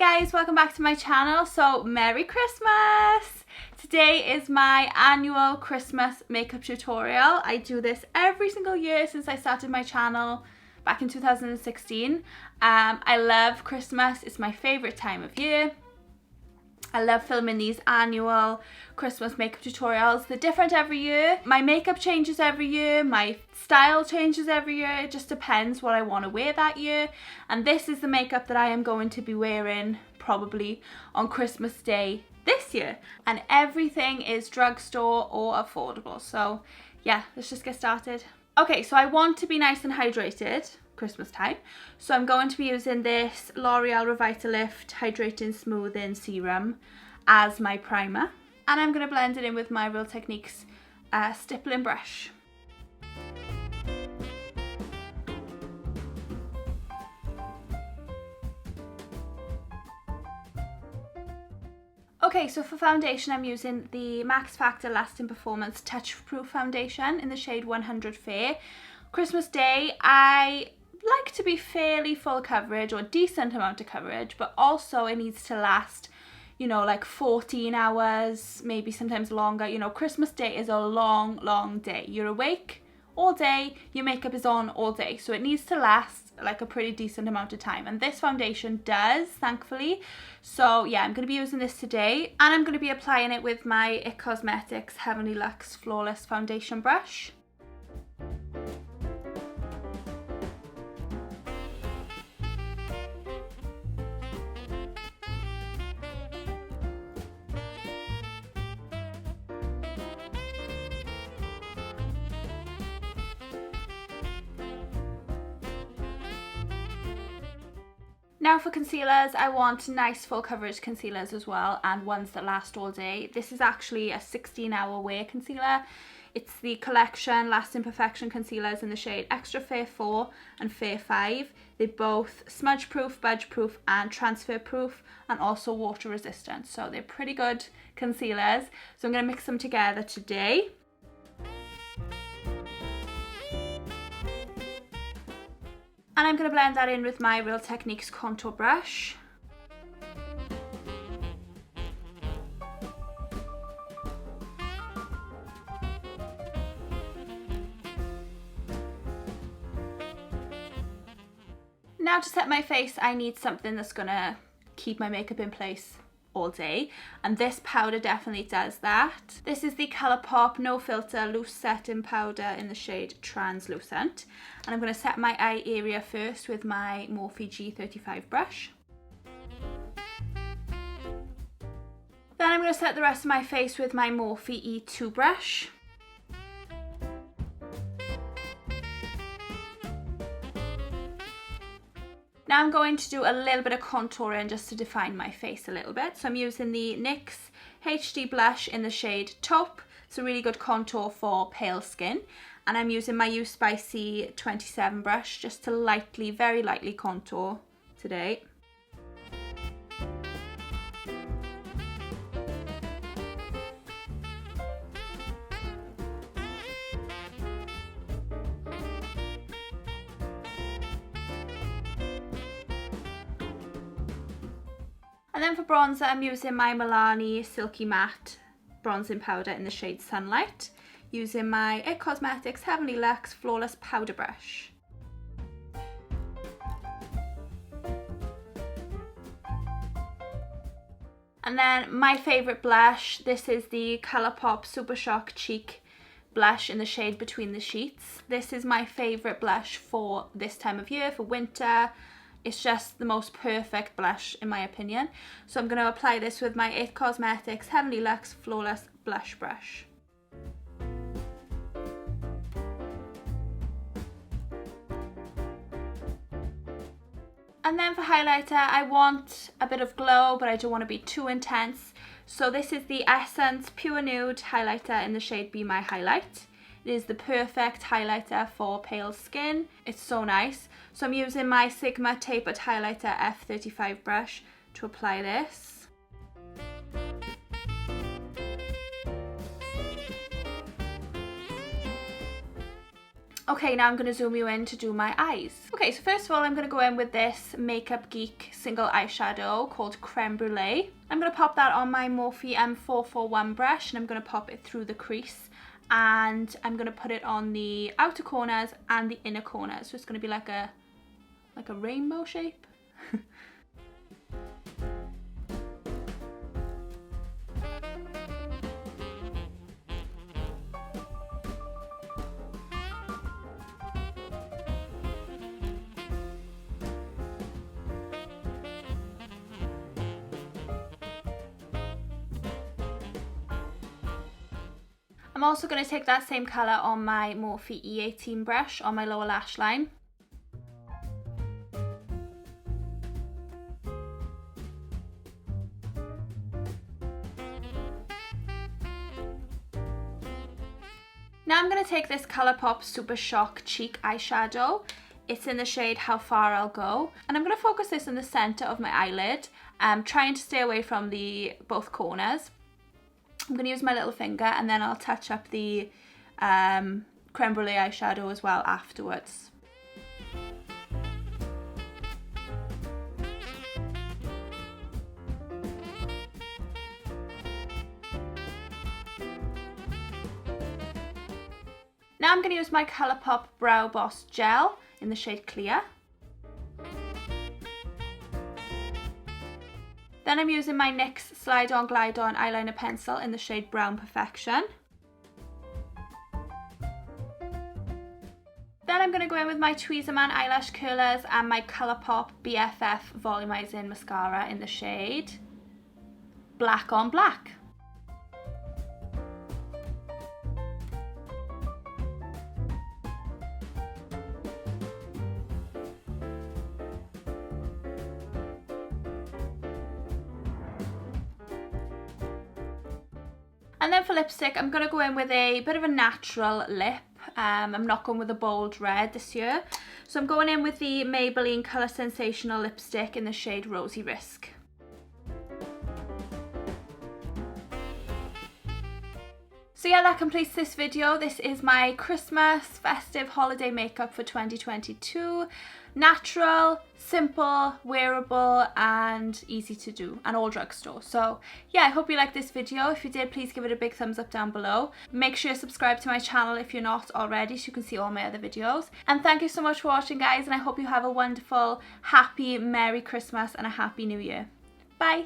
guys, welcome back to my channel. So Merry Christmas! Today is my annual Christmas makeup tutorial. I do this every single year since I started my channel back in 2016. I love Christmas, it's my favourite time of year. I love filming these annual Christmas makeup tutorials. They're different every year. My makeup changes every year. My style changes every year. It just depends what I want to wear that year. And this is the makeup that I am going to be wearing probably on Christmas Day this year. And everything is drugstore or affordable. So yeah, let's just get started. Okay, so I want to be nice and hydrated Christmas time, so I'm going to be using this L'Oreal Revitalift Hydrating Smoothing Serum as my primer, and I'm going to blend it in with my Real Techniques stippling brush. Okay, so for foundation I'm using the Max Factor Lasting Performance Touch Proof Foundation in the shade 100 Fair. Christmas Day, I like to be fairly full coverage or decent amount of coverage, but also it needs to last, you know, like 14 hours, maybe sometimes longer. You know, Christmas Day is a long day. You're awake all day, your makeup is on all day, so it needs to last like a pretty decent amount of time, and this foundation does, thankfully. So yeah, I'm going to be using this today, and I'm going to be applying it with my IT Cosmetics Heavenly Luxe Flawless Foundation brush. Now for concealers, I want nice full coverage concealers as well, and ones that last all day. This is actually a 16-hour wear concealer. It's the Collection Lasting Perfection concealers in the shade Extra Fair 4 and Fair 5. They're both smudge proof, budge proof and transfer proof, and also water resistant. So they're pretty good concealers. So I'm going to mix them together today. And I'm going to blend that in with my Real Techniques contour brush. Now to set my face, I need something that's going to keep my makeup in place all day, and this powder definitely does that. This is the Colourpop No Filter Loose Setting Powder in the shade Translucent, and I'm going to set my eye area first with my Morphe G35 brush. Then I'm going to set the rest of my face with my Morphe E2 brush. Now I'm going to do a little bit of contouring just to define my face a little bit. So I'm using the NYX HD Blush in the shade Taupe. It's a really good contour for pale skin. And I'm using my You Spicy 27 brush just to lightly, very lightly contour today. And then for bronzer, I'm using my Milani Silky Matte bronzing powder in the shade Sunlight, using my IT Cosmetics Heavenly Luxe Flawless Powder Brush. And then my favourite blush, this is the Colourpop Super Shock Cheek blush in the shade Between the Sheets. This is my favourite blush for this time of year, for winter. It's just the most perfect blush in my opinion. So I'm going to apply this with my IT Cosmetics Heavenly Luxe Flawless Blush Brush. And then for highlighter, I want a bit of glow, but I don't want to be too intense. So this is the Essence Pure Nude highlighter in the shade Be My Highlight. It is the perfect highlighter for pale skin. It's so nice. So I'm using my Sigma Tapered Highlighter F35 brush to apply this. Okay, now I'm going to zoom you in to do my eyes. Okay, so first of all, I'm going to go in with this Makeup Geek single eyeshadow called Creme Brulee. I'm going to pop that on my Morphe M441 brush, and I'm going to pop it through the crease. And I'm going to put it on the outer corners and the inner corners. So it's going to be like a rainbow shape. I'm also going to take that same colour on my Morphe E18 brush on my lower lash line. Now I'm going to take this Colourpop Super Shock Cheek eyeshadow. It's in the shade How Far I'll Go. And I'm going to focus this in the centre of my eyelid, trying to stay away from both corners. I'm going to use my little finger, and then I'll touch up the Creme Brulee eyeshadow as well afterwards. Now I'm going to use my Colourpop Brow Boss Gel in the shade Clear. Then I'm using my NYX Slide On Glide On eyeliner pencil in the shade Brown Perfection. Then I'm going to go in with my Tweezerman eyelash curlers and my Colourpop BFF Volumizing mascara in the shade Black on Black. And then for lipstick, I'm going to go in with a bit of a natural lip. I'm not going with a bold red this year. So I'm going in with the Maybelline Colour Sensational lipstick in the shade Rosy Risk. So yeah, that completes this video. This is my Christmas festive holiday makeup for 2022. Natural, simple, wearable and easy to do, and all drugstore. So yeah, I hope you liked this video. If you did, please give it a big thumbs up down below. Make sure you subscribe to my channel if you're not already, so you can see all my other videos. And thank you so much for watching, guys, and I hope you have a wonderful, happy, Merry Christmas and a Happy New Year. Bye!